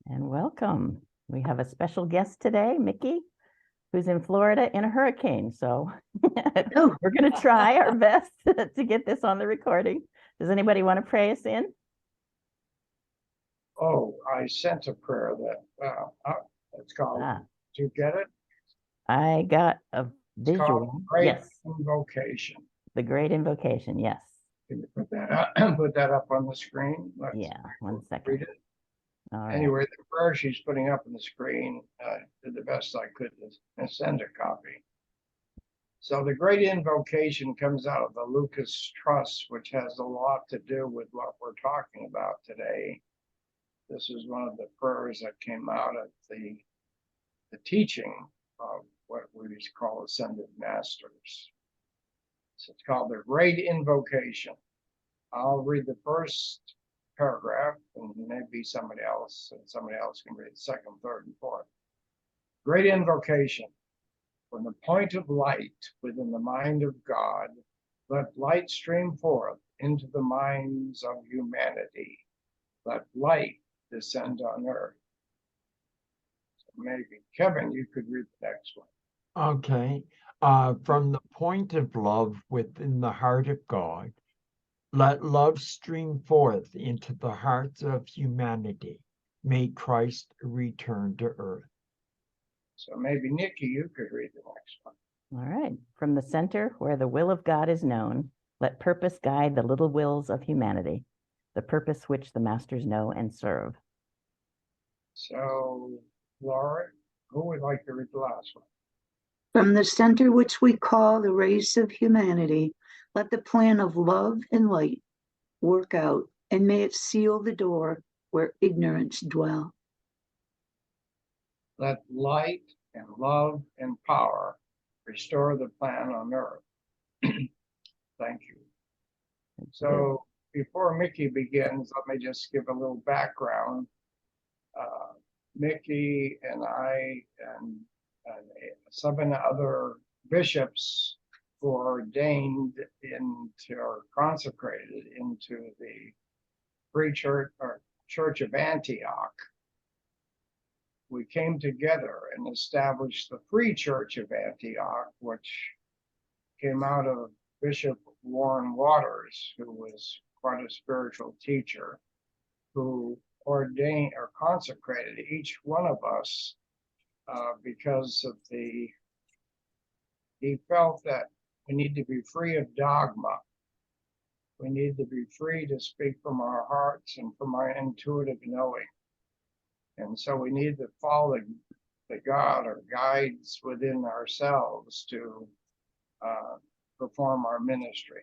And welcome. We have a special guest today, Mickey, who's in Florida in a hurricane. So Oh, we're going to try our best to get this on the recording. Does anybody want to pray us in? Oh, I sent a prayer that it's called. Did you get it? I got a It's called visual. Great Yes, Invocation. the great invocation. Yes. Can you put that up, put that up on the screen? Yeah, one Read second. it. All right. Anyway, the prayer she's putting up on the screen, did the best I could to send a copy. So the Great Invocation comes out of the Lucas Trust, which has a lot to do with what we're talking about today. This is one of the prayers that came out of the teaching of what we call ascended masters. So it's called the Great Invocation. I'll read the first paragraph, and maybe somebody else can read the second, third, and fourth. Great Invocation. From the point of light within the mind of God, let light stream forth into the minds of humanity. Let light descend on earth. So maybe, Kevin, you could read the next one. Okay. From the point of love within the heart of God, let love stream forth into the hearts of humanity. May Christ return to earth. So maybe, Nikki, you could read the next one. All right. From the center where the will of God is known, let purpose guide the little wills of humanity, the purpose which the masters know and serve. So, Laura, who would like to read the last one? from the center which we call the race of humanity, let the plan of love and light work out, and may it seal the door where ignorance dwell. Let light and love and power restore the plan on earth. Thank you. So before Mickey begins, let me just give a little background. Mickey and I and 7 other bishops who are ordained into or consecrated into the Free Church or Church of Antioch. We came together and established the Free Church of Antioch, which came out of Bishop Warren Waters, who was quite a spiritual teacher, who ordained or consecrated each one of us because of he felt that we need to be free of dogma. We need to be free to speak from our hearts and from our intuitive knowing. And so we need to follow the God or guides within ourselves to perform our ministry.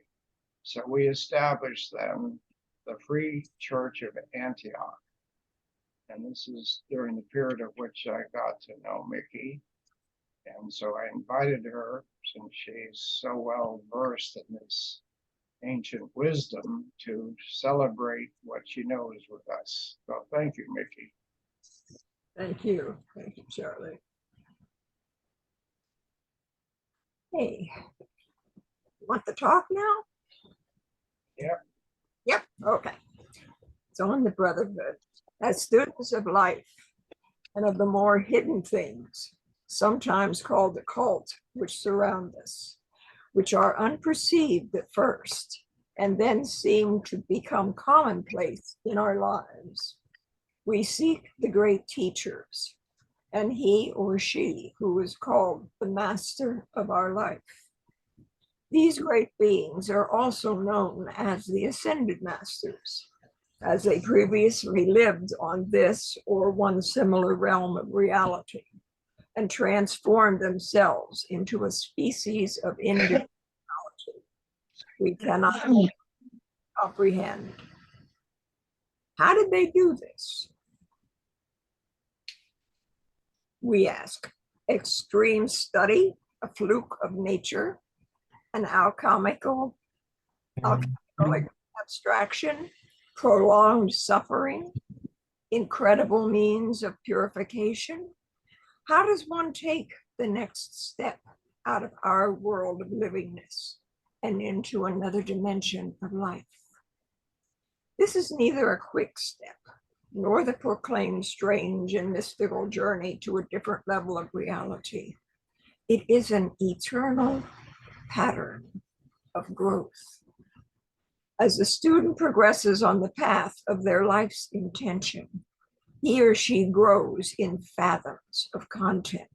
So we established then the Free Church of Antioch. And this is during the period of which I got to know Mickey. And so I invited her, since she's so well versed in this ancient wisdom, to celebrate what she knows with us. So thank you, Mickey. Thank you. Thank you, Charlie. Hey, want to talk now? Yep. Yep. Okay. So on the brotherhood, as students of life and of the more hidden things, sometimes called the cult, which surround us, which are unperceived at first, and then seem to become commonplace in our lives. We seek the great teachers, and he or she who is called the master of our life. These great beings are also known as the ascended masters, as they previously lived on this or one similar realm of reality and transformed themselves into a species of individuality we cannot comprehend. How did they do this? We ask. Extreme study, a fluke of nature, an alchemical abstraction, prolonged suffering, incredible means of purification. How does one take the next step out of our world of livingness and into another dimension of life? This is neither a quick step nor the proclaimed strange and mystical journey to a different level of reality. It is an eternal pattern of growth. As the student progresses on the path of their life's intention, he or she grows in fathoms of content.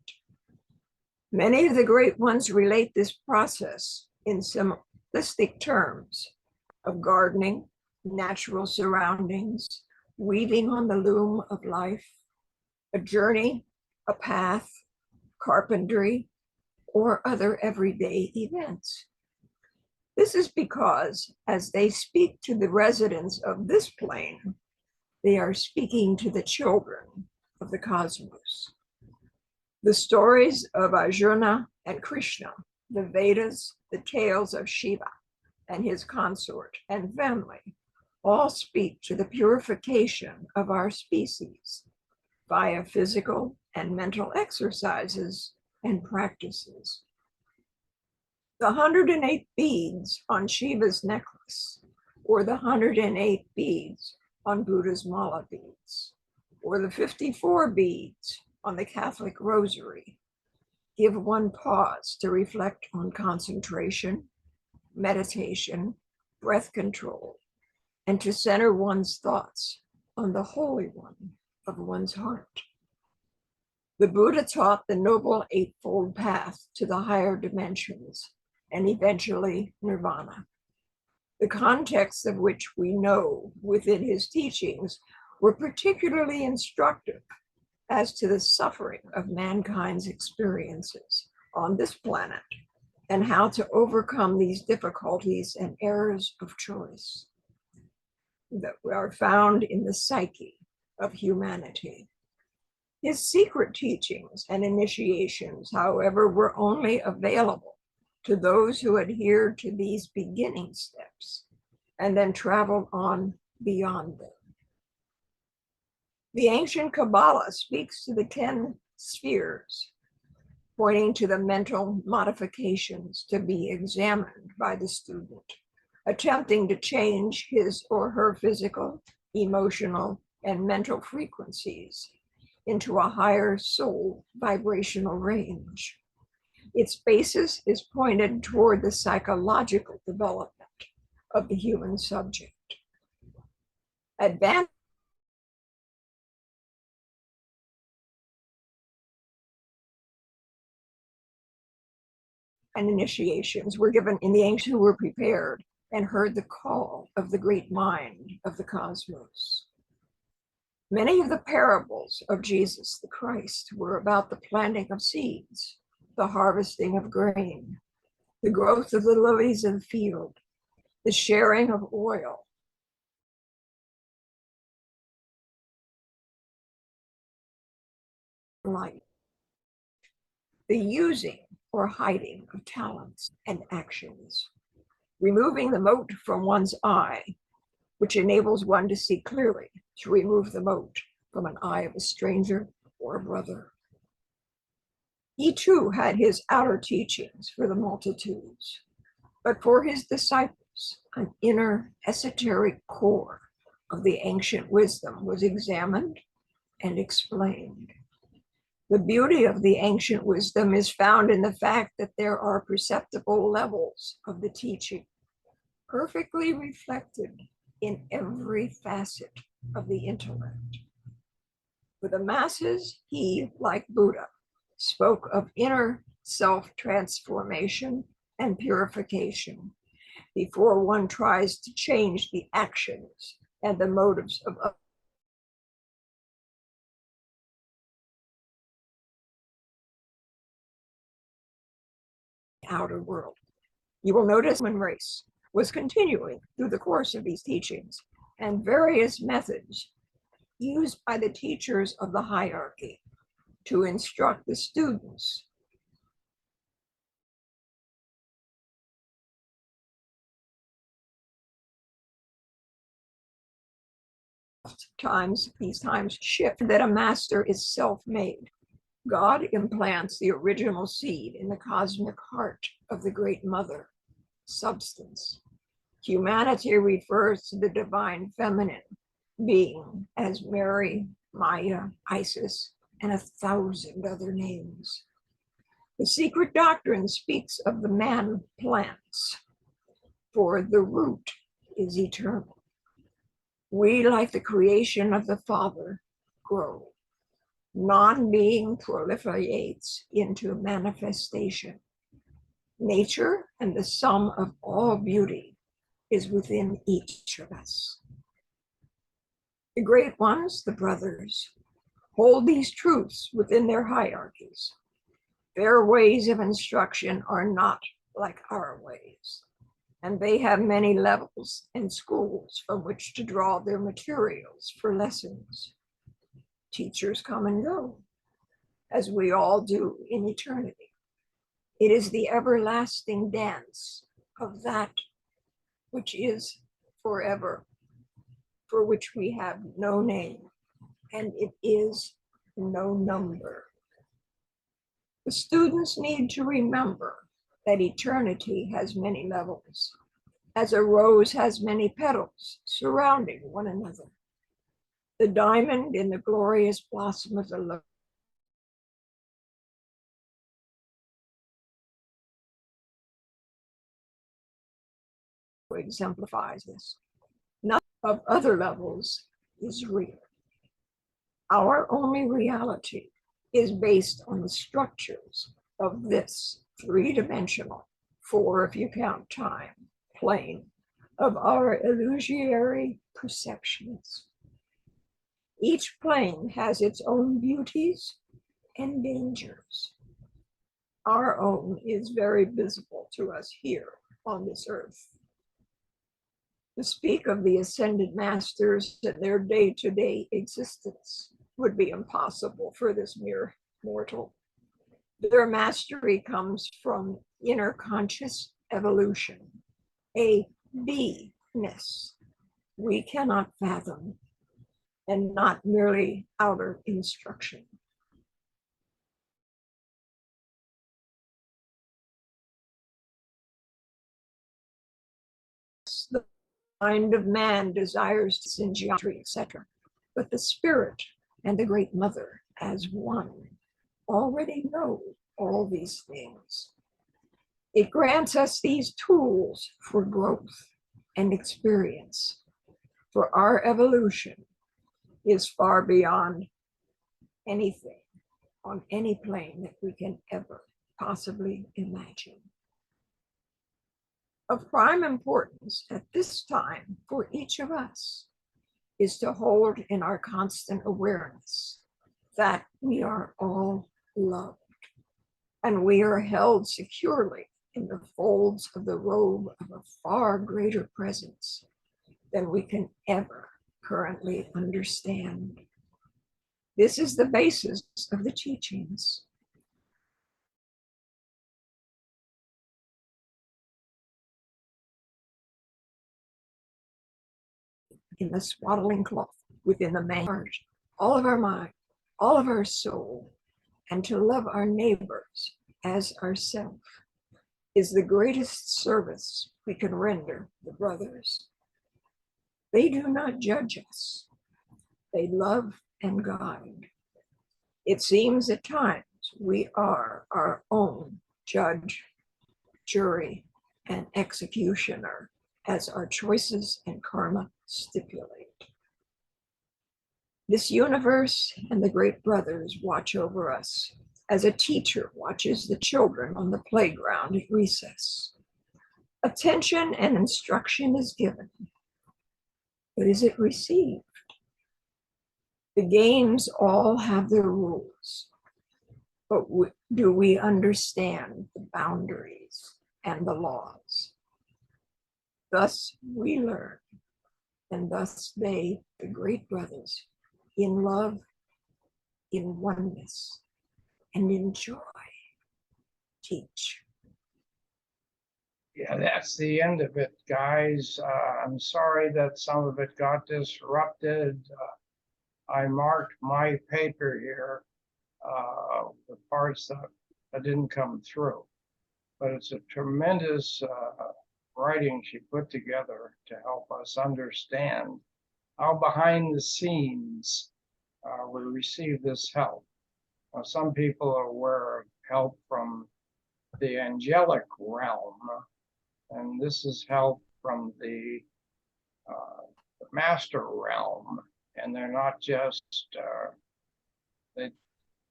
Many of the great ones relate this process in simplistic terms of gardening, natural surroundings, weaving on the loom of life, a journey, a path, carpentry, or other everyday events. This is because as they speak to the residents of this plane, they are speaking to the children of the cosmos. The stories of Arjuna and Krishna, the Vedas, the tales of Shiva and his consort and family, all speak to the purification of our species via physical and mental exercises and practices. The 108 beads on Shiva's necklace, or the 108 beads on Buddha's mala beads, or the 54 beads on the Catholic rosary, give one pause to reflect on concentration, meditation, breath control, and to center one's thoughts on the Holy One of one's heart. The Buddha taught the Noble Eightfold Path to the higher dimensions and eventually nirvana. The contexts of which we know within his teachings were particularly instructive as to the suffering of mankind's experiences on this planet and how to overcome these difficulties and errors of choice that are found in the psyche of humanity. His secret teachings and initiations, however, were only available to those who adhered to these beginning steps and then traveled on beyond them. The ancient Kabbalah speaks to the 10 spheres, pointing to the mental modifications to be examined by the student, attempting to change his or her physical, emotional, and mental frequencies into a higher soul vibrational range. Its basis is pointed toward the psychological development of the human subject. Advanced and initiations were given in the ancient who were prepared and heard the call of the great mind of the cosmos. Many of the parables of Jesus the Christ were about the planting of seeds, the harvesting of grain, the growth of the lilies of the field, the sharing of oil, light, the using or hiding of talents and actions, removing the mote from one's eye, which enables one to see clearly, to remove the mote from an eye of a stranger or a brother. He too had his outer teachings for the multitudes, but for his disciples, an inner esoteric core of the ancient wisdom was examined and explained. The beauty of the ancient wisdom is found in the fact that there are perceptible levels of the teaching, perfectly reflected in every facet of the intellect. For the masses, he, like Buddha, spoke of inner self-transformation and purification before one tries to change the actions and the motives of others. Outer world. You will notice the human race was continuing through the course of these teachings and various methods used by the teachers of the hierarchy to instruct the students. These times shift that a master is self-made. God implants the original seed in the cosmic heart of the Great Mother, substance. Humanity refers to the divine feminine being as Mary, Maya, Isis, and 1,000 other names. The secret doctrine speaks of the man plants, for the root is eternal. We, like the creation of the Father, grow. Non-being proliferates into manifestation. Nature and the sum of all beauty is within each of us. The great ones, the brothers, hold these truths within their hierarchies. Their ways of instruction are not like our ways, and they have many levels and schools from which to draw their materials for lessons. Teachers come and go, as we all do in eternity. It is the everlasting dance of that which is forever, for which we have no name, and it is no number. The students need to remember that eternity has many levels, as a rose has many petals surrounding one another. The diamond in the glorious blossom of the love exemplifies this. None of other levels is real. Our only reality is based on the structures of this three-dimensional, four if you count time, plane of our illusory perceptions. Each plane has its own beauties and dangers. Our own is very visible to us here on this earth. To speak of the ascended masters and their day-to-day existence would be impossible for this mere mortal. Their mastery comes from inner conscious evolution, a beingness we cannot fathom, and not merely outer instruction. The mind of man desires to sin geometry, etc. But the spirit and the great mother as one already know all these things. It grants us these tools for growth and experience, for our evolution is far beyond anything on any plane that we can ever possibly imagine. Of prime importance at this time for each of us is to hold in our constant awareness that we are all loved, and we are held securely in the folds of the robe of a far greater presence than we can ever currently understand. This is the basis of the teachings. In the swaddling cloth, within the main heart, all of our mind, all of our soul, and to love our neighbors as ourselves is the greatest service we can render the brothers. They do not judge us. They love and guide. It seems at times we are our own judge, jury, and executioner, as our choices and karma stipulate. This universe and the great brothers watch over us as a teacher watches the children on the playground at recess. Attention and instruction is given, but is it received? The games all have their rules, but do we understand the boundaries and the laws? Thus we learn, and thus they, the great brothers, in love, in oneness, and in joy, teach. Yeah, that's the end of it, guys. I'm sorry that some of it got disrupted. I marked my paper here, the parts that didn't come through. But it's a tremendous writing she put together to help us understand how behind the scenes we receive this help. Some people are aware of help from the angelic realm, and this is help from the master realm, and they're not just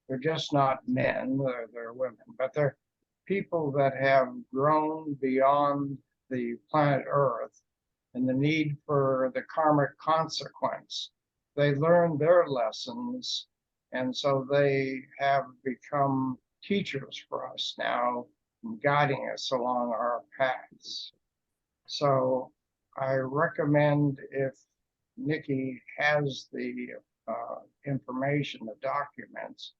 they're just not men, they're women, but they're people that have grown beyond the planet Earth and the need for the karmic consequence. They learned their lessons, and so they have become teachers for us now, guiding us along our paths. So I recommend, if Mickey has the information, the documents,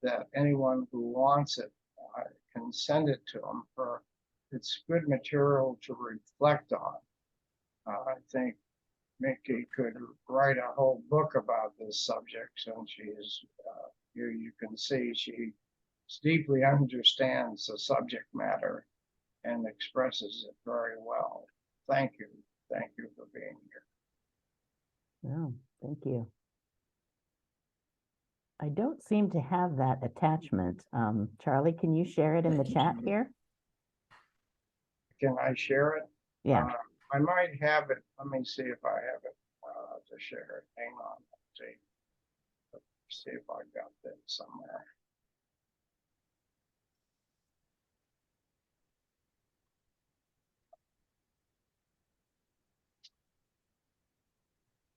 that anyone who wants it can send it to them. For it's good material to reflect on. I think Mickey could write a whole book about this subject, and she's you can see she deeply understands the subject matter and expresses it very well. Thank you for being here. Oh, thank you. I don't seem to have that attachment. Charlie, can you share it in the chat here? Can I share it? Yeah. I might have it. Let me see if I have it to share it. Hang on. See if I got that somewhere.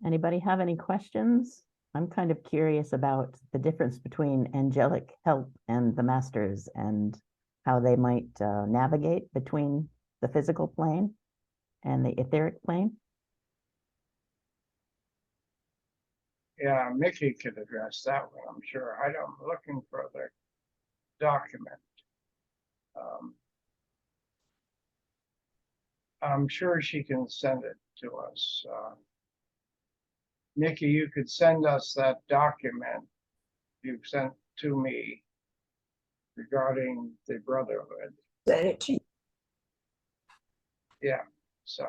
Anybody have any questions? I'm kind of curious about the difference between angelic help and the masters and how they might navigate between the physical plane and the etheric plane. Yeah, Mickey could address that one, I'm sure. I'm looking for the document. I'm sure she can send it to us. Mickey, you could send us that document you've sent to me regarding the Brotherhood. Send it to you. Yeah, so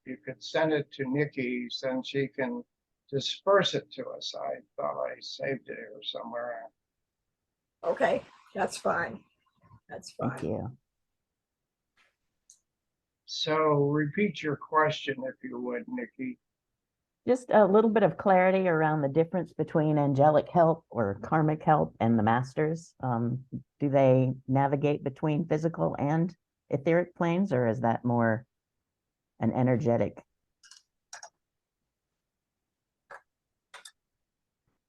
you could send it to Nikki, then she can disperse it to us. I thought I saved it here somewhere. Okay, that's fine. That's Thank fine. you. So repeat your question, if you would, Nikki. Just a little bit of clarity around the difference between angelic help or karmic help and the masters. Do they navigate between physical and etheric planes, or is that more an energetic?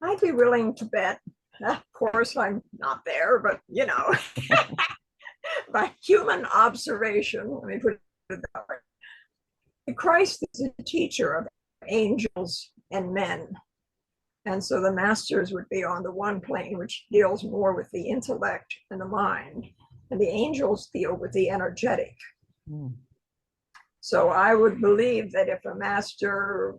I'd be willing to bet. Of course, I'm not there, but you know, by human observation, let me put it that way. Christ is a teacher of angels and men. And so the masters would be on the one plane, which deals more with the intellect and the mind, and the angels deal with the energetic. So I would believe that if a master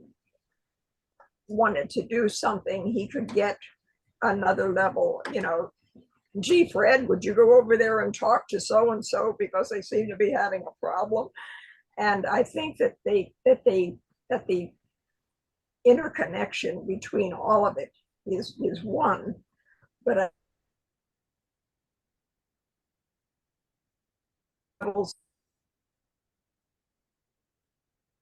wanted to do something, he could get another level, you know, gee, Fred, would you go over there and talk to so-and-so because they seem to be having a problem? And I think that the interconnection between all of it is one, but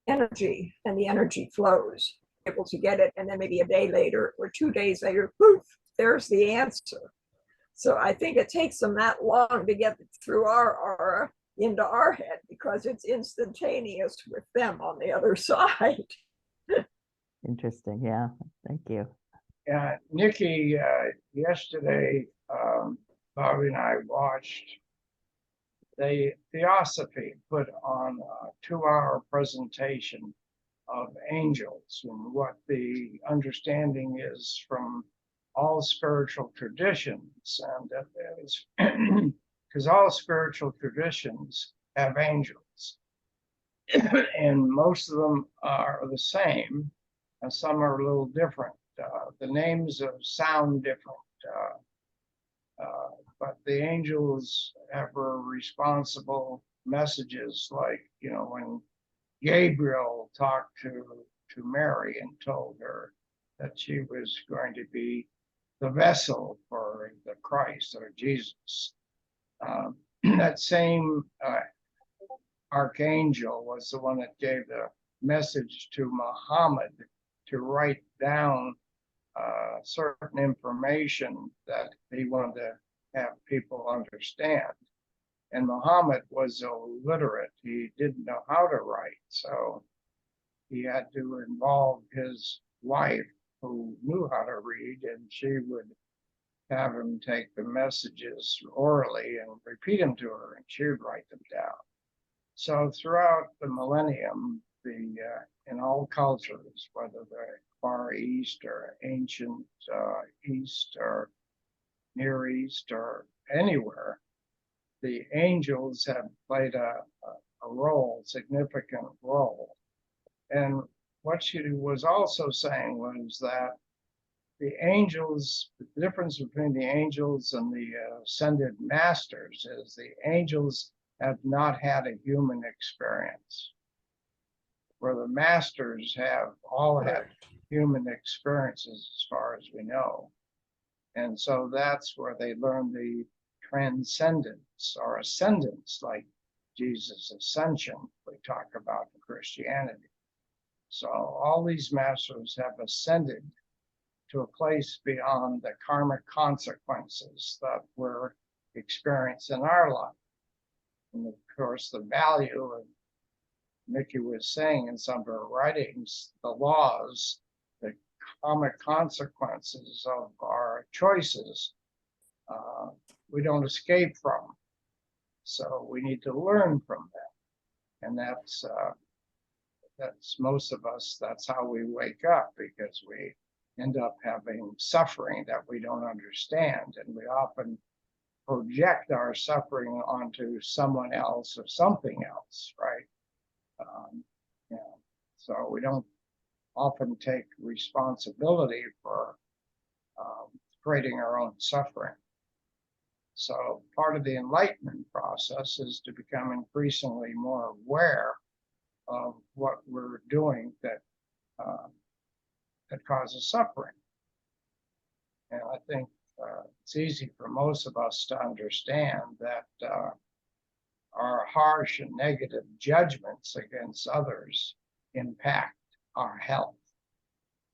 energy, and the energy flows, able to get it, and then maybe a day later or 2 days later, poof, there's the answer. So I think it takes them that long to get through our aura into our head because it's instantaneous with them on the other side. Interesting. Yeah. Thank you. Nikki, yesterday, Bobby and I watched the Theosophy put on a 2-hour presentation of angels and what the understanding is from all spiritual traditions, and that is because all spiritual traditions have angels, and most of them are the same, and some are a little different. The names sound different, but the angels have responsible messages, like, you know, when Gabriel talked to to Mary and told her that she was going to be the vessel for the Christ or Jesus. That same archangel was the one that gave the message to Muhammad to write down certain information that he wanted to have people understand. And Muhammad was illiterate. He didn't know how to write. So he had to involve his wife, who knew how to read, and she would have him take the messages orally and repeat them to her, and she would write them down. So throughout the millennium, in all cultures, whether they're Far East or ancient East or Near East or anywhere, the angels have played a role, significant role. And what she was also saying was that the angels, the difference between the angels and the ascended masters is the angels have not had a human experience, where the masters have all had human experiences as far as we know. And so that's where they learn the transcendence or ascendance, like Jesus' ascension we talk about in Christianity. So all these masters have ascended to a place beyond the karmic consequences that we're experiencing in our life. And of course, the value of Mickey was saying in some of her writings, the laws, the karmic consequences of our choices, we don't escape from. So we need to learn from that. And that's most of us, that's how we wake up, because we end up having suffering that we don't understand. And we often project our suffering onto someone else or something else, right? So we don't often take responsibility for creating our own suffering. So part of the enlightenment process is to become increasingly more aware of what we're doing that causes suffering. And I think it's easy for most of us to understand that our harsh and negative judgments against others impact our health,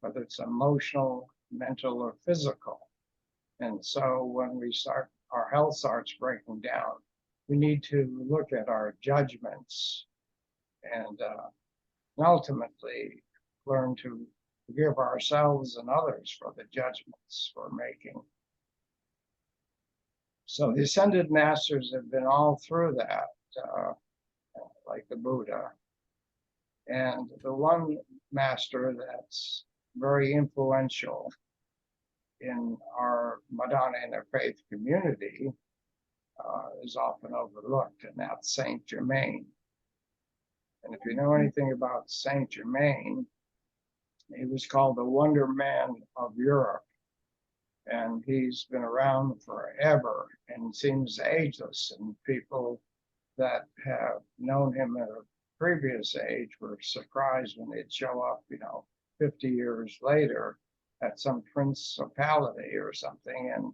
whether it's emotional, mental, or physical. And so when our health starts breaking down, we need to look at our judgments and ultimately learn to forgive ourselves and others for the judgments we're making. So the ascended masters have been all through that, like the Buddha. And the one master that's very influential in our Madonna Interfaith community is often overlooked, and that's Saint Germain. And if you know anything about Saint Germain, he was called the Wonder Man of Europe. And he's been around forever and seems ageless. And people that have known him at a previous age were surprised when they'd show up, 50 years later at some principality or something, and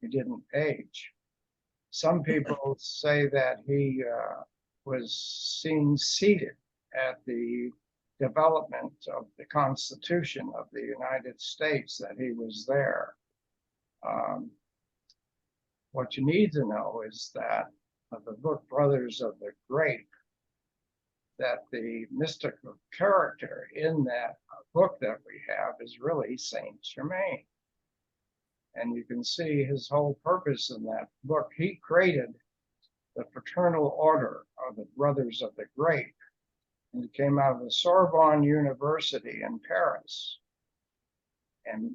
he didn't age. Some people say that he was seen seated at the development of the Constitution of the United States, that he was there. What you need to know is that the book Brothers of the Grape, that the mystical character in that book that we have is really Saint Germain. And you can see his whole purpose in that book. He created the fraternal order of the Brothers of the Grape, and it came out of the Sorbonne University in Paris. And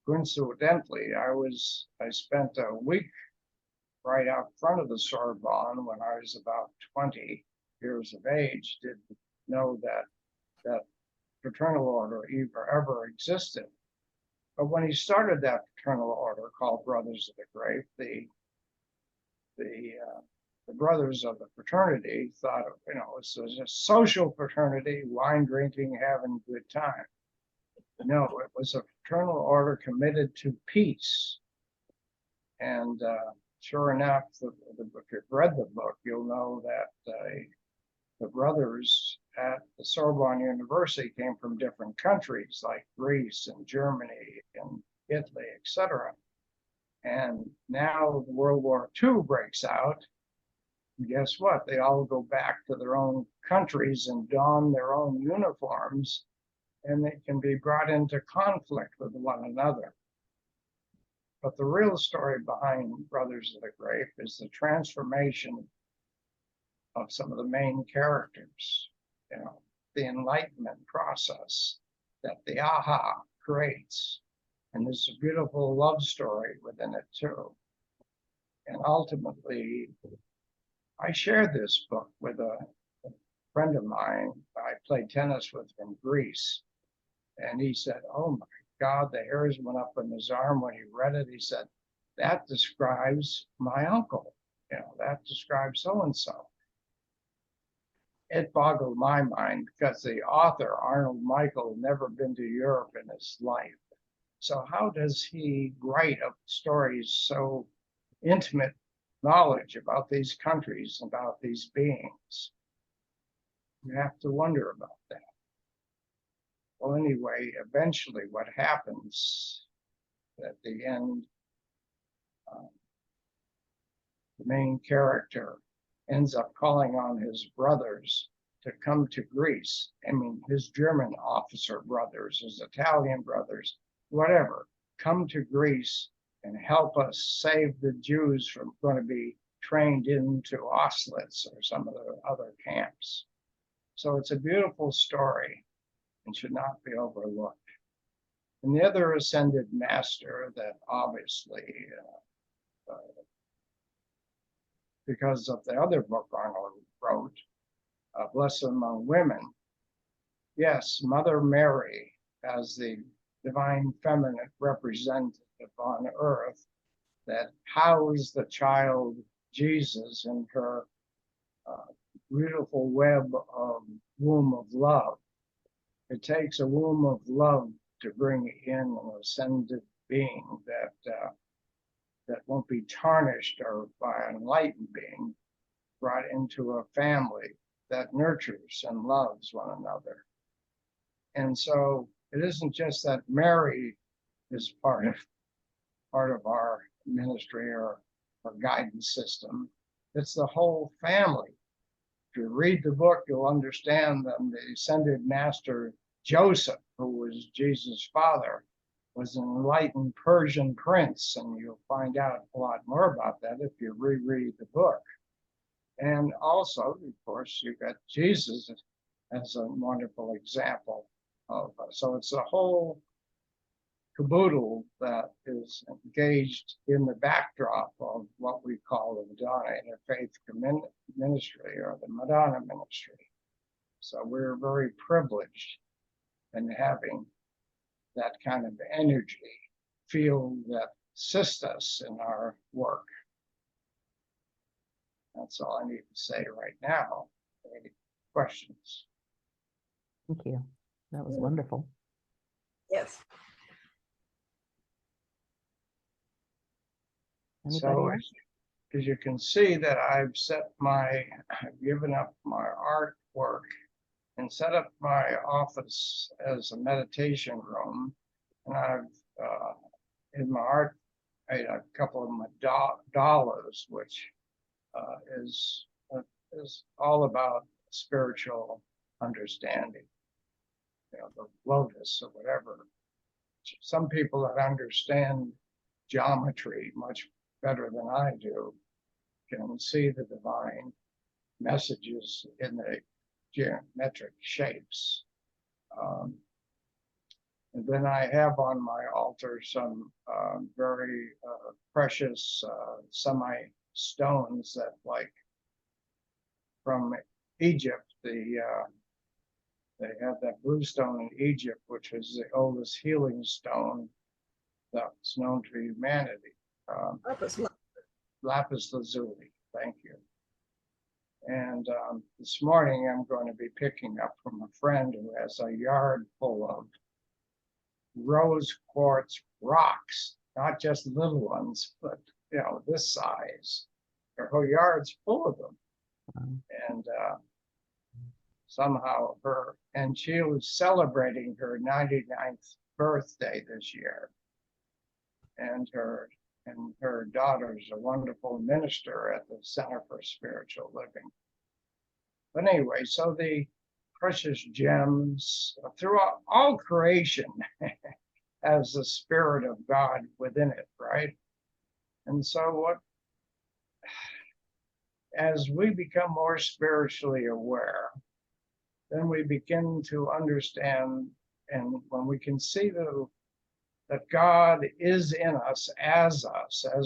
coincidentally, I spent a week right out front of the Sorbonne when I was about 20 years of age. Didn't know that fraternal order ever existed. But when he started that fraternal order called Brothers of the Grape, the the brothers of the fraternity thought, this was a social fraternity, wine drinking, having a good time. No, it was a fraternal order committed to peace. And sure enough, if you've read the book, you'll know that the brothers at the Sorbonne University came from different countries like Greece and Germany and Italy, etc. And now World War II breaks out. And guess what? They all go back to their own countries and don their own uniforms, and they can be brought into conflict with one another. But the real story behind Brothers of the Grape is the transformation of some of the main characters, the enlightenment process that the aha creates. And there's a beautiful love story within it too. And ultimately, I shared this book with a friend of mine I played tennis with from Greece. And he said, "Oh my God," the hairs went up on his arm when he read it. He said, "That describes my uncle. That describes so-and-so." It boggled my mind because the author, Arnold Michael, never been to Europe in his life. So how does he write up stories so intimate knowledge about these countries, about these beings? You have to wonder about that. Well, anyway, eventually what happens at the end, the main character ends up calling on his brothers to come to Greece. I mean, his German officer brothers, his Italian brothers, whatever, come to Greece and help us save the Jews from going to be trained into Auschwitz or some of the other camps. So it's a beautiful story and should not be overlooked. And the other ascended master that obviously, because of the other book Arnold wrote, Blessed Among Women, yes, Mother Mary as the divine feminine representative on earth that housed the child Jesus in her beautiful web of womb of love. It takes a womb of love to bring in an ascended being that won't be tarnished or by an enlightened being, brought into a family that nurtures and loves one another. And so it isn't just that Mary is part of our ministry or guidance system. It's the whole family. If you read the book, you'll understand that the ascended master Joseph, who was Jesus' father, was an enlightened Persian prince, and you'll find out a lot more about that if you reread the book. And also, of course, you've got Jesus as a wonderful example of, so it's a whole caboodle that is engaged in the backdrop of what we call the Madonna Interfaith Ministry or the Madonna Ministry. So we're very privileged in having that kind of energy field that assists us in our work. That's all I need to say right now. Any questions? Thank you. That was wonderful. Yes. Anybody So else? as you can see that I've given up my artwork and set up my office as a meditation room. And I've, in my art, made a couple of my dollars, which is all about spiritual understanding, the lotus or whatever. Some people that understand geometry much better than I do can see the divine messages in the geometric shapes. And then I have on my altar some very precious semi-stones that, like, from Egypt, they have that blue stone in Egypt, which is the oldest healing stone that's known to humanity. Lapis lazuli, thank you. And this morning I'm going to be picking up from a friend who has a yard full of rose quartz rocks, not just little ones, but this size. Her whole yard's full of them. And somehow she was celebrating her 99th birthday this year. And her daughter's a wonderful minister at the Center for Spiritual Living. But anyway, so the precious gems throughout all creation has the Spirit of God within it, right? And so as we become more spiritually aware, then we begin to understand, and when we can see that God is in us, as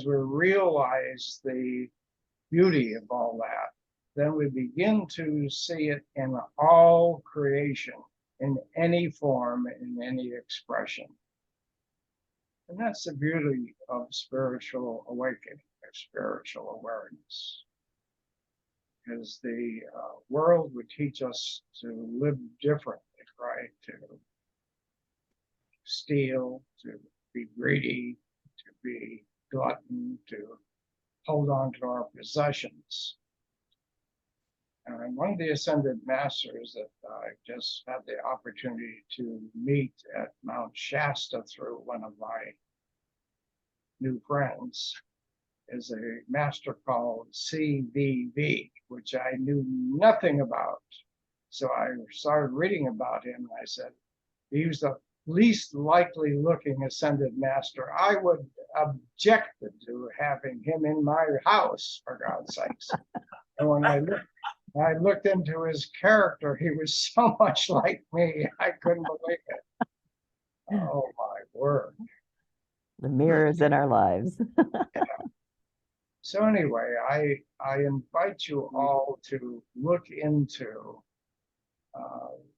we realize the beauty of all that, then we begin to see it in all creation, in any form, in any expression. And that's the beauty of spiritual awakening, spiritual awareness. Because the world would teach us to live differently, right? To steal, to be greedy, to be glutton, to hold on to our possessions. And one of the ascended masters that I just had the opportunity to meet at Mount Shasta through one of my new friends is a master called CVV, which I knew nothing about. So I started reading about him, and I said, he was the least likely looking ascended master. I would object to having him in my house, for God's sakes. And when I looked into his character, he was so much like me, I couldn't believe it. Oh my word. The mirrors in our lives. Yeah. So anyway, I invite you all to look into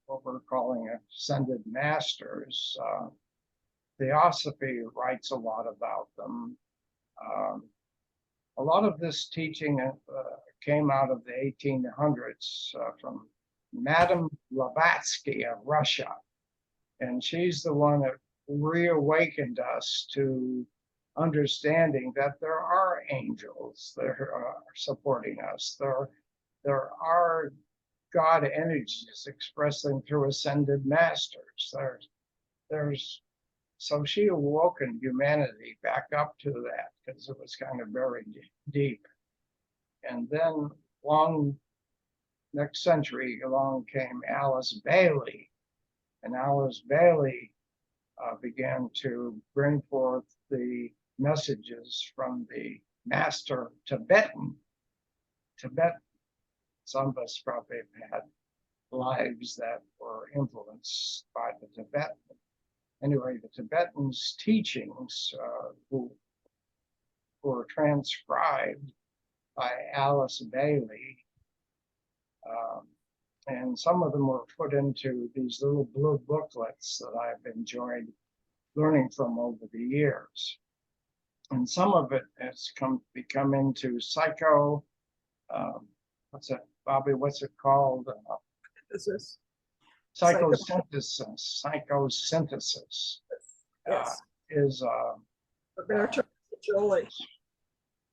what we're calling ascended masters. Theosophy writes a lot about them. A lot of this teaching came out of the 1800s from Madame Blavatsky of Russia. And she's the one that reawakened us to understanding that there are angels that are supporting us. There are God energies expressing through ascended masters. So she awoken humanity back up to that because it was kind of buried deep. And then next century along came Alice Bailey, and Alice Bailey began to bring forth the messages from the master Tibetan. Some of us probably have had lives that were influenced by the Tibetan. Anyway, the Tibetan's teachings who were transcribed by Alice Bailey, and some of them were put into these little blue booklets that I've enjoyed learning from over the years. And some of it has become into what's it, Bobby, what's it called? Psychosynthesis. Yes. Is Jolie.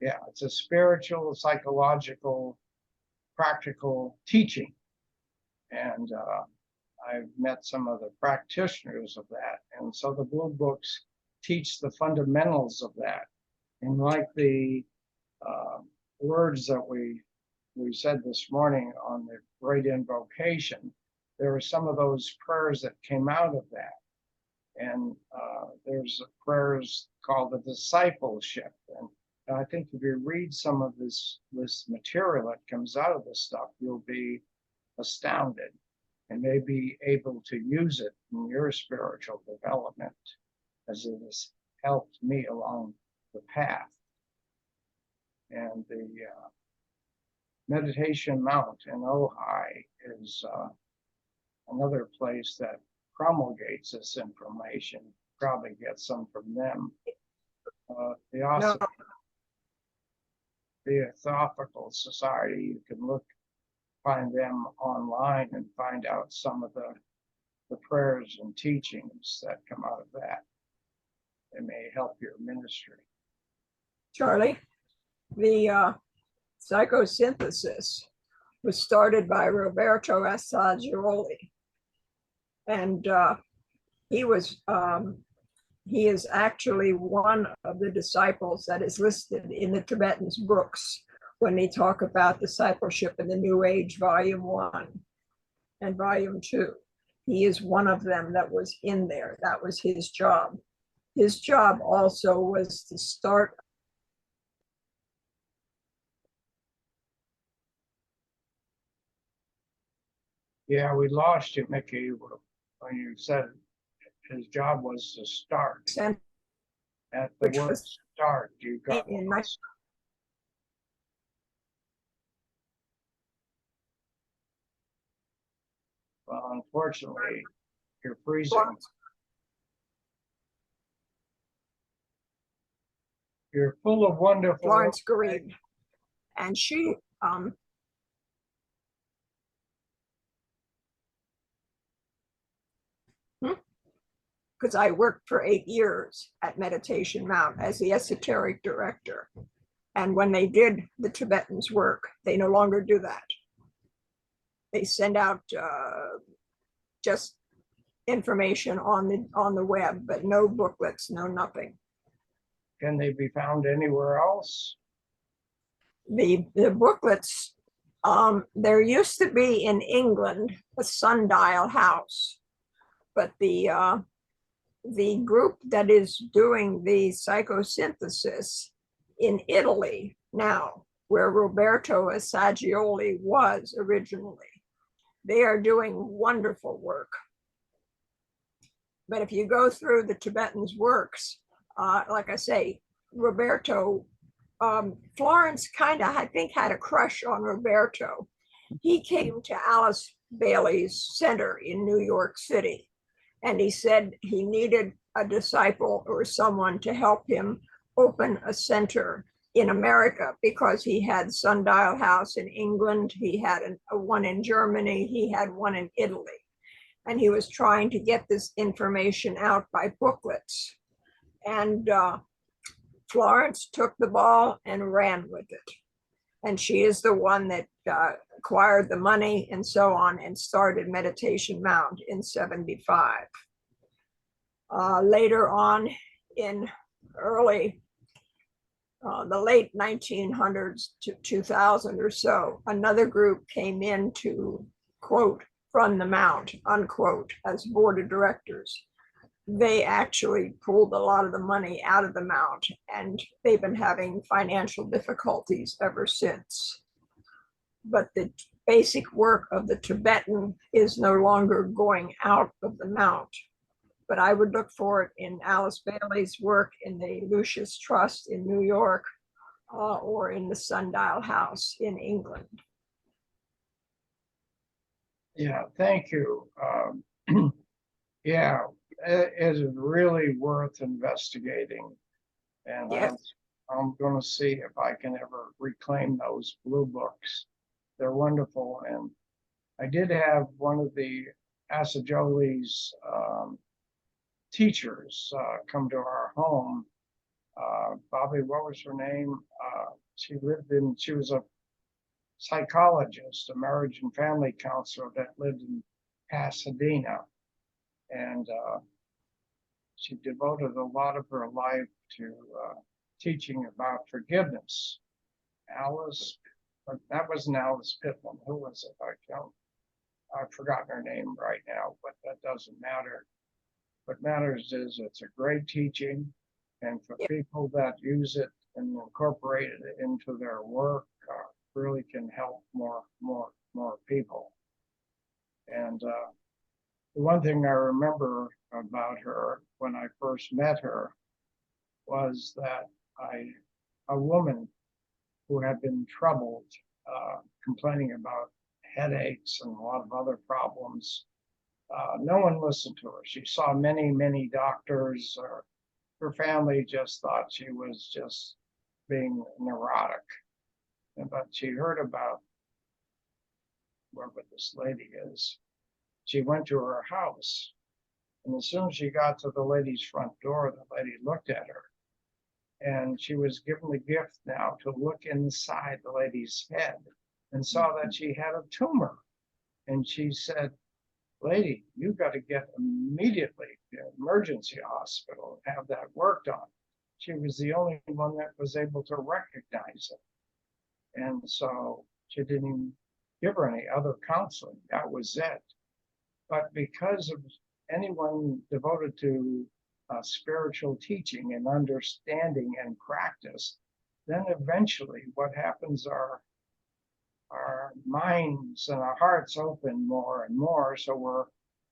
Yeah, it's a spiritual, psychological, practical teaching. And I've met some of the practitioners of that. And so the blue books teach the fundamentals of that. And like the words that we said this morning on the great invocation, there are some of those prayers that came out of that. And there's prayers called the discipleship. And I think if you read some of this material that comes out of this stuff, you'll be astounded and may be able to use it in your spiritual development, as it has helped me along the path. And the Meditation Mount in Ojai is another place that promulgates this information. Probably get some from them. The Theosophical Society, you can look find them online and find out some of the prayers and teachings that come out of that. It may help your ministry. Charlie, the psychosynthesis was started by Roberto Assagioli, and he is actually one of the disciples that is listed in the Tibetan's books when they talk about discipleship in the New Age, Volume 1 and Volume 2. He is one of them that was in there. That was his job. His job also was to start. Yeah, we lost you, Mickey, when you said his job was to start. At the Which word was start, you got in lost. Well, unfortunately, you're freezing. You're full of wonderful. Florence Green, and she because I worked for 8 years at Meditation Mount as the esoteric director. And when they did the Tibetans' work, they no longer do that. They send out just information on the web, but no booklets, no nothing. Can they be found anywhere else? The booklets, there used to be in England a sundial house, but the group that is doing the psychosynthesis in Italy now, where Roberto Assagioli was originally, they are doing wonderful work. But if you go through the Tibetan's works, like I say, Roberto, Florence kind of, I think, had a crush on Roberto. He came to Alice Bailey's center in New York City, and he said he needed a disciple or someone to help him open a center in America, because he had Sundial House in England, he had one in Germany, he had one in Italy. And he was trying to get this information out by booklets. And Florence took the ball and ran with it. And she is the one that acquired the money and so on and started Meditation Mount in 75. Later on in the late 1900s to 2000 or so, another group came in to quote from the Mount, unquote, as board of directors. They actually pulled a lot of the money out of the Mount, and they've been having financial difficulties ever since. But the basic work of the Tibetan is no longer going out of the Mount. But I would look for it in Alice Bailey's work in the Lucius Trust in New York, or in the Sundial House in England. Yeah, thank you. Yeah, it is really worth investigating. And yes. I'm going to see if I can ever reclaim those blue books. They're wonderful. And I did have one of the Assagioli's teachers come to our home. Bobby, what was her name? She was a psychologist, a marriage and family counselor that lived in Pasadena. And she devoted a lot of her life to teaching about forgiveness. Alice, that wasn't Alice Pittman. Who was it? I've forgotten her name right now, but that doesn't matter. What matters is it's a great teaching, and for people that use it and incorporate it into their work, really can help more people. And the one thing I remember about her when I first met her was that a woman who had been troubled, complaining about headaches and a lot of other problems. No one listened to her. She saw many doctors. Her family just thought she was just being neurotic. But she heard about wherever this lady is. She went to her house, and as soon as she got to the lady's front door, the lady looked at her, and she was given the gift now to look inside the lady's head and saw that she had a tumor. And she said, "Lady, you got to get immediately to the emergency hospital and have that worked on." She was the only one that was able to recognize it. And so she didn't even give her any other counseling. That was it. But because of anyone devoted to spiritual teaching and understanding and practice, then eventually what happens are our minds and our hearts open more and more, so we're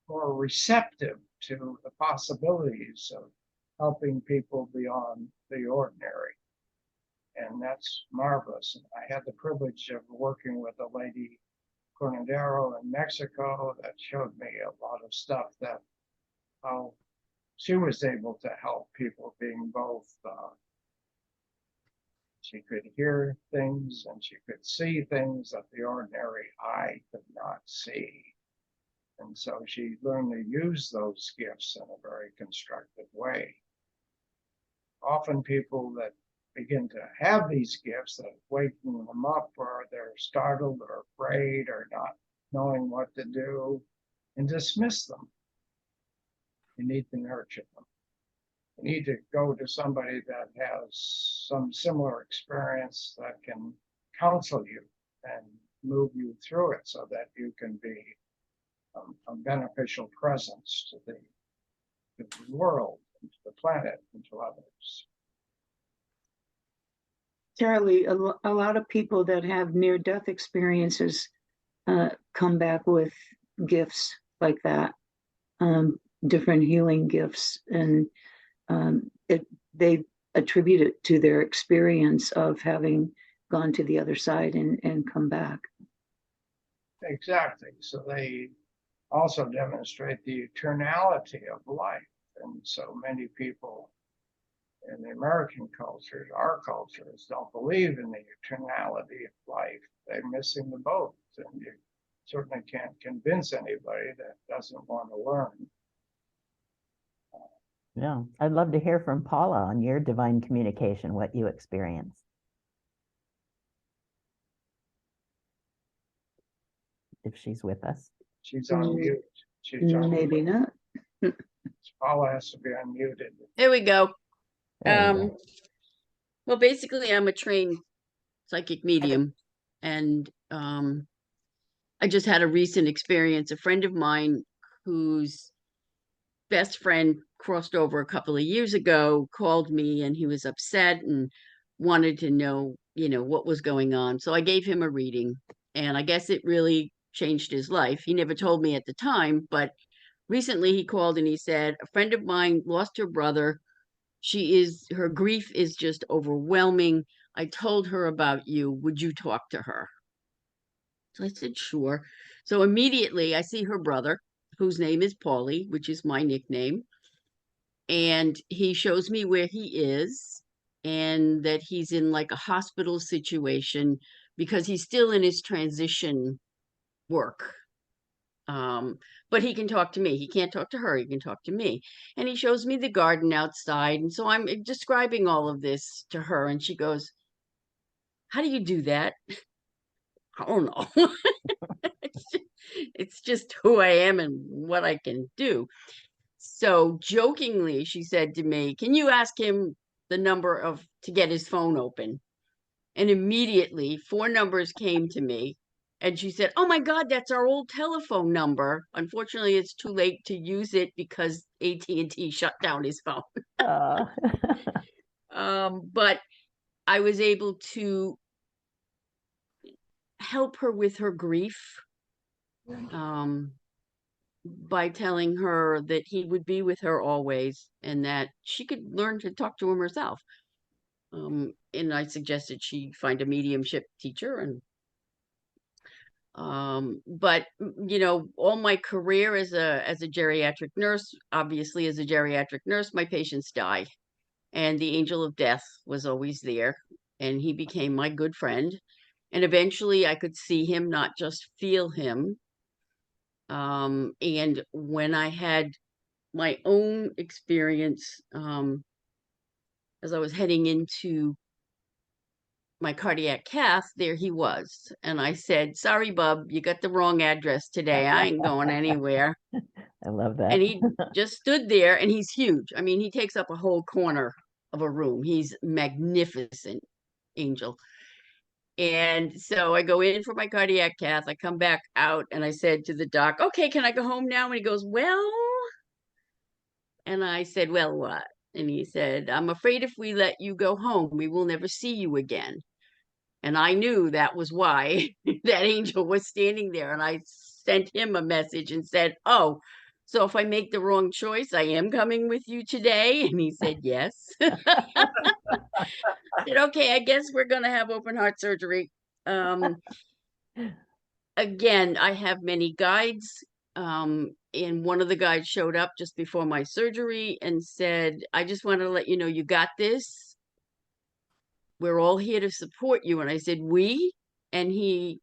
more receptive to the possibilities of helping people beyond the ordinary. And that's marvelous. And I had the privilege of working with a lady, Cornadero, in Mexico, that showed me a lot of stuff that how she was able to help people, being both she could hear things and she could see things that the ordinary eye could not see. And so she learned to use those gifts in a very constructive way. Often people that begin to have these gifts, that waking them up, or they're startled or afraid or not knowing what to do, and dismiss them. You need to nurture them. You need to go to somebody that has some similar experience that can counsel you and move you through it so that you can be a beneficial presence to the world, and to the planet, and to others. Charlie, a lot of people that have near-death experiences come back with gifts like that, different healing gifts, and they attribute it to their experience of having gone to the other side and come back. Exactly. So they also demonstrate the eternality of life. And so many people in the American culture, our cultures, don't believe in the eternality of life. They're missing the boat. And you certainly can't convince anybody that doesn't want to learn. Yeah, I'd love to hear from Paula on your divine communication, what you experienced. If she's with us. She's on mute. She's on Maybe mute. not. Paula has to be unmuted. There we go. There you go. Well, basically, I'm a trained psychic medium, and I just had a recent experience. A friend of mine whose best friend crossed over a couple of years ago called me, and he was upset and wanted to know, what was going on. So I gave him a reading, and I guess it really changed his life. He never told me at the time, but recently he called and he said, a friend of mine lost her brother. Her grief is just overwhelming. I told her about you. Would you talk to her? So I said, sure. So immediately I see her brother, whose name is Paulie, which is my nickname. And he shows me where he is and that he's in like a hospital situation because he's still in his transition work. But he can talk to me. He can't talk to her. He can talk to me. And he shows me the garden outside. And so I'm describing all of this to her. And she goes, how do you do that? I don't know. It's just who I am and what I can do. So jokingly, she said to me, can you ask him the number to get his phone open? And immediately 4 numbers came to me. And she said, oh my God, that's our old telephone number. Unfortunately, it's too late to use it because AT&T shut down his phone. But I was able to help her with her grief by telling her that he would be with her always and that she could learn to talk to him herself. And I suggested she find a mediumship teacher. And but all my career as a geriatric nurse, obviously as a geriatric nurse, my patients die, and the angel of death was always there, and he became my good friend. And eventually I could see him, not just feel him. And when I had my own experience, as I was heading into my cardiac cath, there he was. And I said, sorry, bub, you got the wrong address today. I ain't going anywhere. I love that. And he just stood there, and he's huge. I mean, he takes up a whole corner of a room. He's magnificent, Angel. And so I go in for my cardiac cath. I come back out and I said to the doc, okay, can I go home now? And he goes, well, and I said, well, what? And he said, I'm afraid if we let you go home, we will never see you again. And I knew that was why that angel was standing there. And I sent him a message and said, oh, so if I make the wrong choice, I am coming with you today. And he said, yes. I said, okay, I guess we're going to have open heart surgery. Again, I have many guides. And one of the guides showed up just before my surgery and said, I just wanted to let you know you got this. We're all here to support you. And I said, we? And he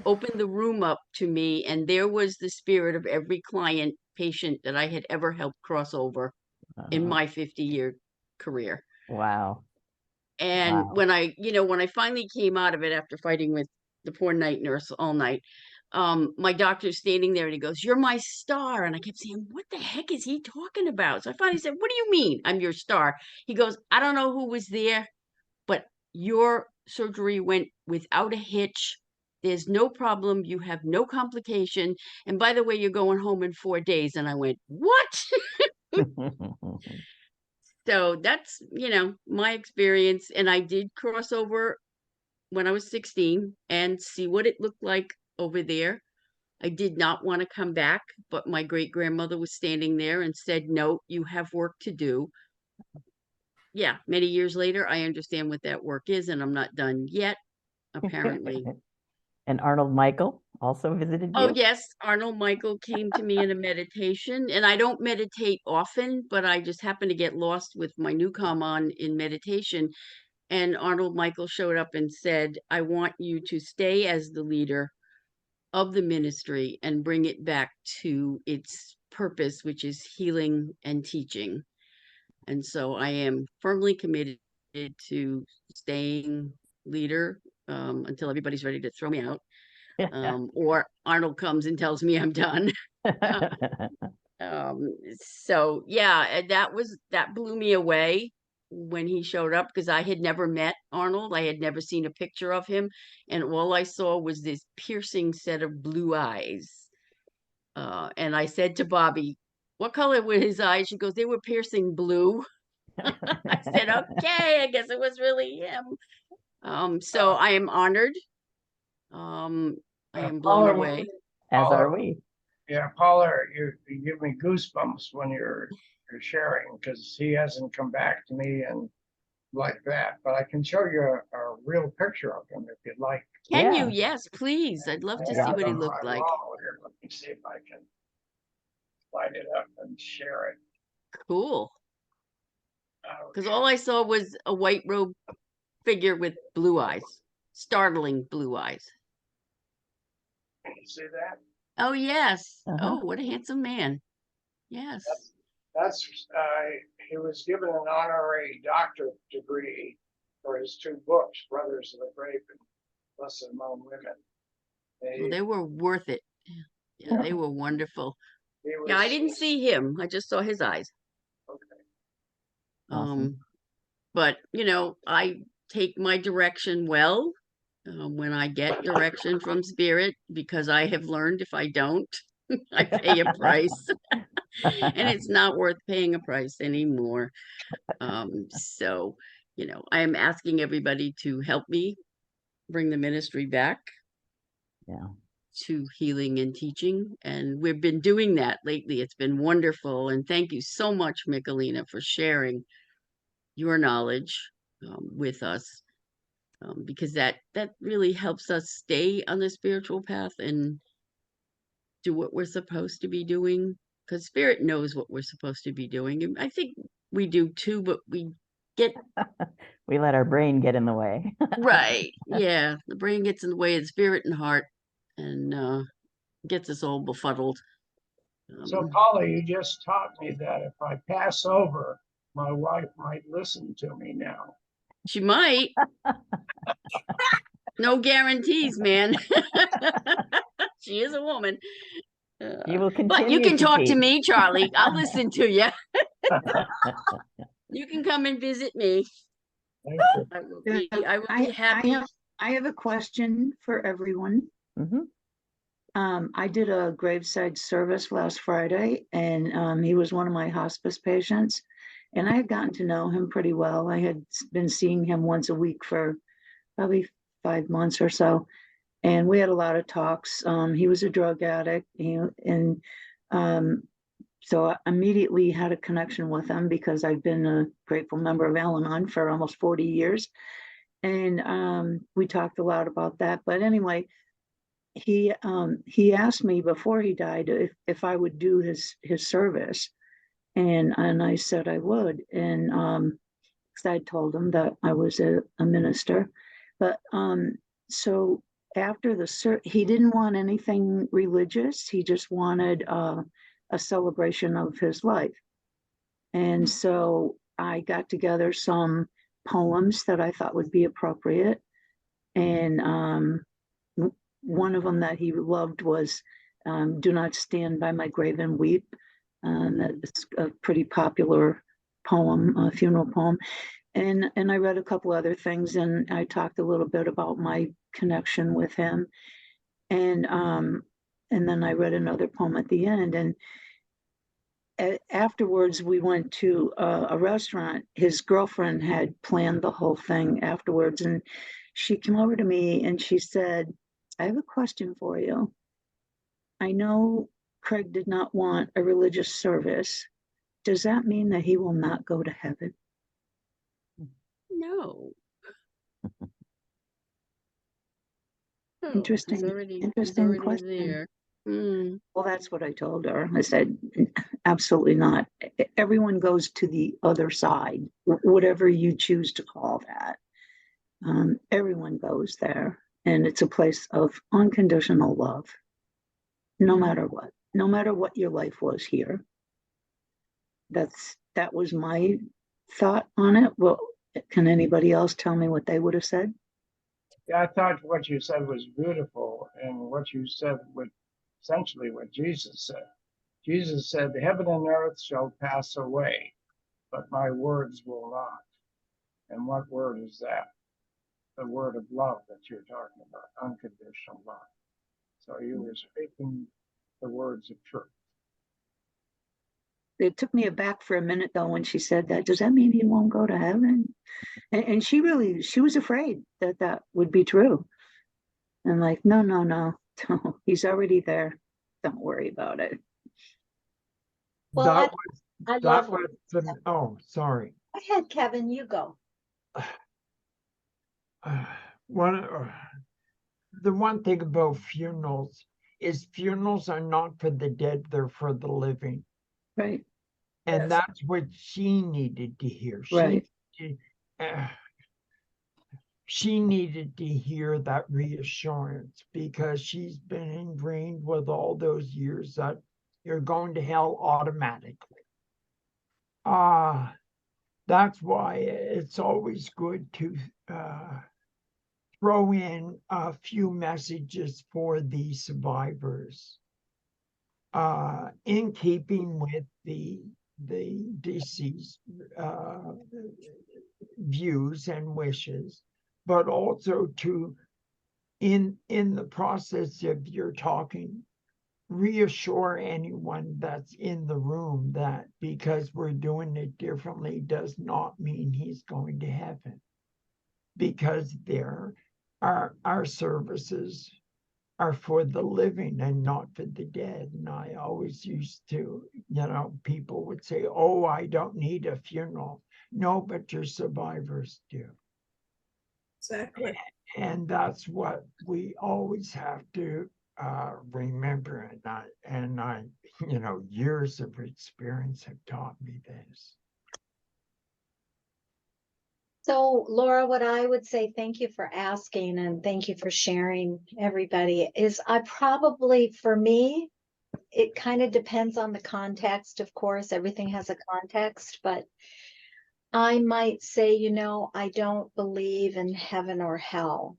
opened the room up to me, and there was the spirit of every client, patient that I had ever helped cross over in my 50-year career. Wow. And Wow. when I finally came out of it after fighting with the poor night nurse all night, my doctor's standing there and he goes, you're my star. And I kept saying, what the heck is he talking about? So I finally said, what do you mean I'm your star? He goes, I don't know who was there, but your surgery went without a hitch. There's no problem. You have no complication. And by the way, you're going home in 4 days. And I went, what? So that's, my experience. And I did cross over when I was 16 and see what it looked like over there. I did not want to come back, but my great grandmother was standing there and said, no, you have work to do. Yeah, many years later, I understand what that work is, and I'm not done yet, apparently. And Arnold Michael also visited Oh, you? yes, Arnold Michael came to me in a meditation, and I don't meditate often, but I just happened to get lost with my newcom on in meditation. And Arnold Michael showed up and said, I want you to stay as the leader of the ministry and bring it back to its purpose, which is healing and teaching. And so I am firmly committed to staying leader until everybody's ready to throw me out, or Arnold comes and tells me I'm done. So yeah, that blew me away when he showed up, because I had never met Arnold. I had never seen a picture of him, and all I saw was this piercing set of blue eyes. And I said to Bobby, what color were his eyes? She goes, they were piercing blue. I said, okay, I guess it was really him. So I am honored. I am blown Paula, away. As are Paula, we. yeah, Paula, you give me goosebumps when you're sharing, because he hasn't come back to me and like that. But I can show you a real picture of him if you'd like. Can you? Yeah. Yes, please. I'd love to I see what he have looked my like. wall here. Let me see if I can light it up and share it. Cool. Because Okay. all I saw was a white robe figure with blue eyes, startling blue eyes. Can you see that? Oh, yes. Uh-huh. Oh, what a handsome man. Yes. That's he was given an honorary doctorate degree for his 2 books, Brothers of the Grape and Blessed Among Women. Well, they were worth it. Yeah, they were wonderful. He was, Yeah, I didn't see him. I just saw his eyes. okay. Awesome. But I take my direction well when I get direction from spirit, because I have learned if I don't, I pay a price, and it's not worth paying a price anymore. So, I am asking everybody to help me bring the ministry back Yeah. to healing and teaching. And we've been doing that lately. It's been wonderful. And thank you so much, Michelinda, for sharing your knowledge with us, because that really helps us stay on the spiritual path and do what we're supposed to be doing, because spirit knows what we're supposed to be doing. And I think we do too, but we get We let our brain get in the way. Right. Yeah. The brain gets in the way of the spirit and heart and gets us all befuddled. So Um, Polly, you just taught me that if I pass over, my wife might listen to me now. she might. No guarantees, man. She is a woman. You will But you continue can to talk to teach. me, Charlie. I'll listen to you. You can come and visit me. Thank you. I will be happy. I have a question for everyone. Mhm. I did a graveside service last Friday, and he was one of my hospice patients. And I had gotten to know him pretty well. I had been seeing him once a week for probably 5 months or so. And we had a lot of talks. He was a drug addict, and so I immediately had a connection with him because I've been a grateful member of Al-Anon for almost 40 years. And we talked a lot about that. But anyway, he asked me before he died if I would do his service, and I said I would, and because I told him that I was a minister, but so after he didn't want anything religious. He just wanted a celebration of his life, and so I got together some poems that I thought would be appropriate, and one of them that he loved was "Do Not Stand by My Grave and Weep." That's a pretty popular poem, a funeral poem. And I read a couple other things, and I talked a little bit about my connection with him. And then I read another poem at the end. And afterwards, we went to a restaurant. His girlfriend had planned the whole thing afterwards, and she came over to me and she said, "I have a question for you. I know Craig did not want a religious service. Does that mean that he will not go to heaven?" No. No, Interesting, he's interesting already question. there. Mm. Well, that's what I told her. I said, absolutely not. Everyone goes to the other side, whatever you choose to call that. Everyone goes there, and it's a place of unconditional love, no matter what your life was here. That was my thought on it. Well, can anybody else tell me what they would have said? Yeah, I thought what you said was beautiful, and what you said would essentially what Jesus said. Jesus said, "Heaven and earth shall pass away, but my words will not." And what word is that? The word of love that you're talking about, unconditional love. So you were speaking the words of truth. It took me aback for a minute though when she said that. Does that mean he won't go to heaven? And she was afraid that that would be true. I'm like, no, no, no, no. He's already there. Don't worry about it. Well, That I was, love that was, oh, sorry. Go ahead, Kevin, you go. One, the one thing about funerals is funerals are not for the dead, they're for the living. Right, And Yes. that's what she needed to hear. right. She needed to hear that reassurance because she's been ingrained with all those years that you're going to hell automatically. That's why it's always good to throw in a few messages for the survivors, in keeping with the deceased views and wishes, but also to in the process of your talking, reassure anyone that's in the room that because we're doing it differently does not mean he's going to heaven, because our services are for the living and not for the dead. And I always used to, people would say, "Oh, I don't need a funeral." No, but your survivors do. Exactly. And that's what we always have to remember. And I, years of experience have taught me this. So Laura, what I would say, thank you for asking and thank you for sharing, everybody, is I probably, for me, it kind of depends on the context, of course, everything has a context, but I might say, I don't believe in heaven or hell.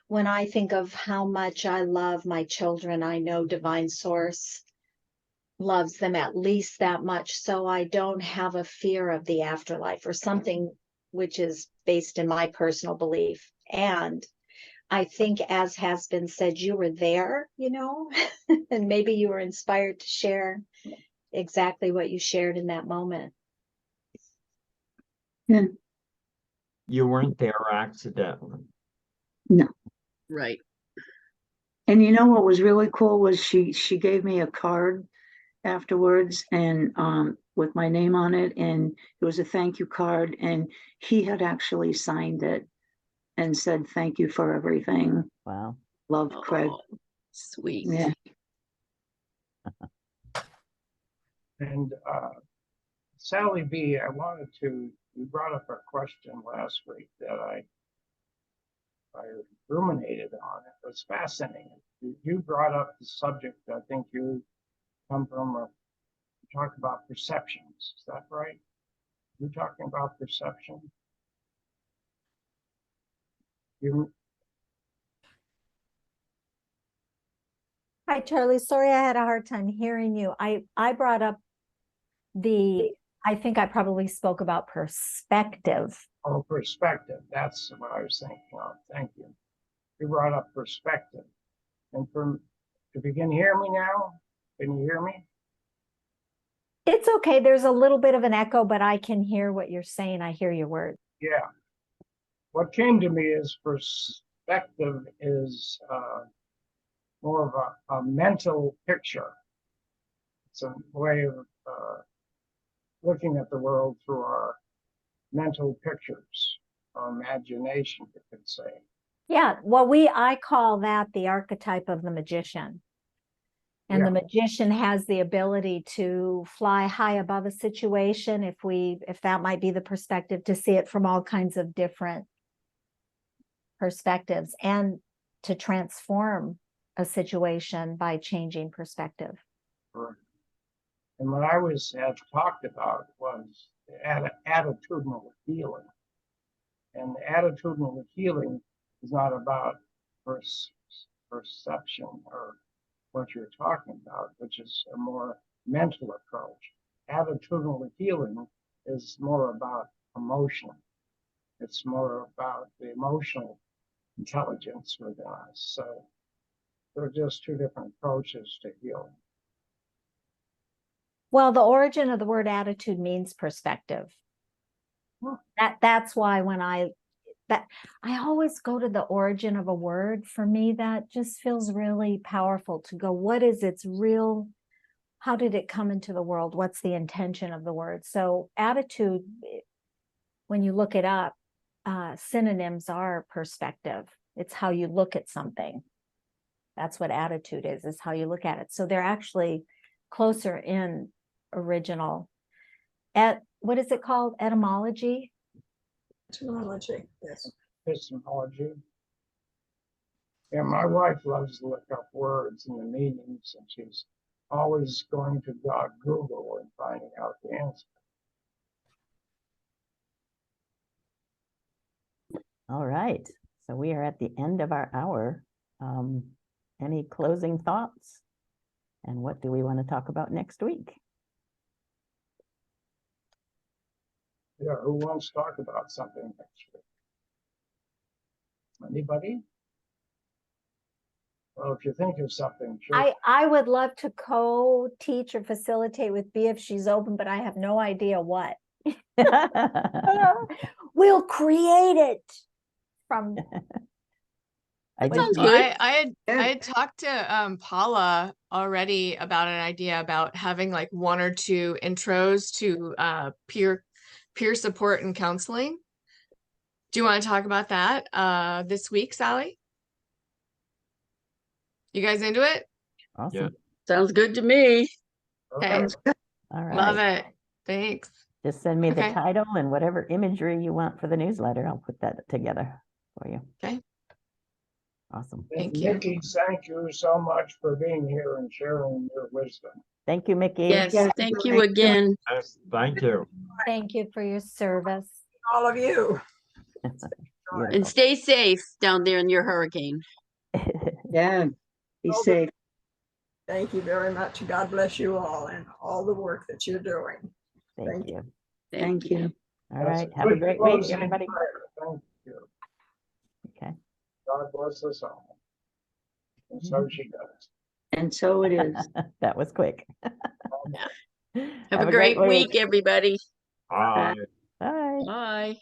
When I think of how much I love my children, I know Divine Source loves them at least that much. So I don't have a fear of the afterlife or something which is based in my personal belief. And I think, as has been said, you were there, and maybe you were inspired to share exactly what you shared in that moment. Yeah, You weren't there accidentally. no. Right. And what was really cool was she gave me a card afterwards, and with my name on it, and it was a thank you card, and he had actually signed it and said thank you for everything. Wow. Love, Craig. Oh, sweet. Yeah. And Sally B, you brought up a question last week that I ruminated on. It was fascinating. You brought up the subject, I think you come from talk about perceptions. Is that right? You're talking about perception? You, Hi, Charlie. Sorry, I had a hard time hearing you. I brought up I think I probably spoke about perspective. oh, perspective. That's what I was thinking of. Thank you. You brought up perspective. And if you can hear me now, can you hear me? It's okay. There's a little bit of an echo, but I can hear what you're saying. I hear your words. Yeah. What came to me is perspective is more of a mental picture. It's a way of looking at the world through our mental pictures, or imagination, you could say. Yeah. Well, I call that the archetype of the magician. And the magician has the ability to fly high above a situation, if that might be the perspective, to see it from all kinds of different perspectives, and to transform a situation by changing perspective. And what I had talked about was attitudinal healing. And the attitudinal healing is not about perception or what you're talking about, which is a more mental approach. Attitudinal healing is more about emotion. It's more about the emotional intelligence within us. So they're just two different approaches to healing. Well, the origin of the word attitude means perspective. That's why when I always go to the origin of a word. For me, that just feels really powerful to go, what is its real, how did it come into the world? What's the intention of the word? So attitude, when you look it up, synonyms are perspective. It's how you look at something. That's what attitude is how you look at it. So they're actually closer in original. What is it called? Etymology? Etymology, yes. Epistemology. Yeah, my wife loves to look up words and the meanings, and she's always going to Google and finding out the answer. All right. So we are at the end of our hour. Any closing thoughts? And what do we want to talk about next week? Yeah, who wants to talk about something next week? Anybody? Well, if you think of something, sure. I would love to co-teach or facilitate with B if she's open, but I have no idea what. We'll create it from. I Sounds just, good. I had talked to Paula already about an idea about having like one or two intros to peer support and counseling. Do you want to talk about that this week, Sally? You guys into it? awesome. Sounds good to me. Okay, Sounds good. All love right. it. Thanks. Just send me the Okay. title and whatever imagery you want for the newsletter. I'll put that together for you. Okay. Awesome. Thank you. Mickey, thank you so much for being here and sharing your wisdom. Thank you, Mickey. Yes, Yes, thank thank you you. again. Yes, thank you. Thank you for your service. All of you. And stay safe down there in your hurricane. Yeah, be Well, safe. Thank you very much. God bless you all and all the work that you're doing. Thank you. Thank you. All That's right. Have a good great week, closing everybody. prayer. Thank you. Okay. God bless us all. And so she does. And so it is. That was quick. Have a great week, everybody. Bye. Bye. Bye.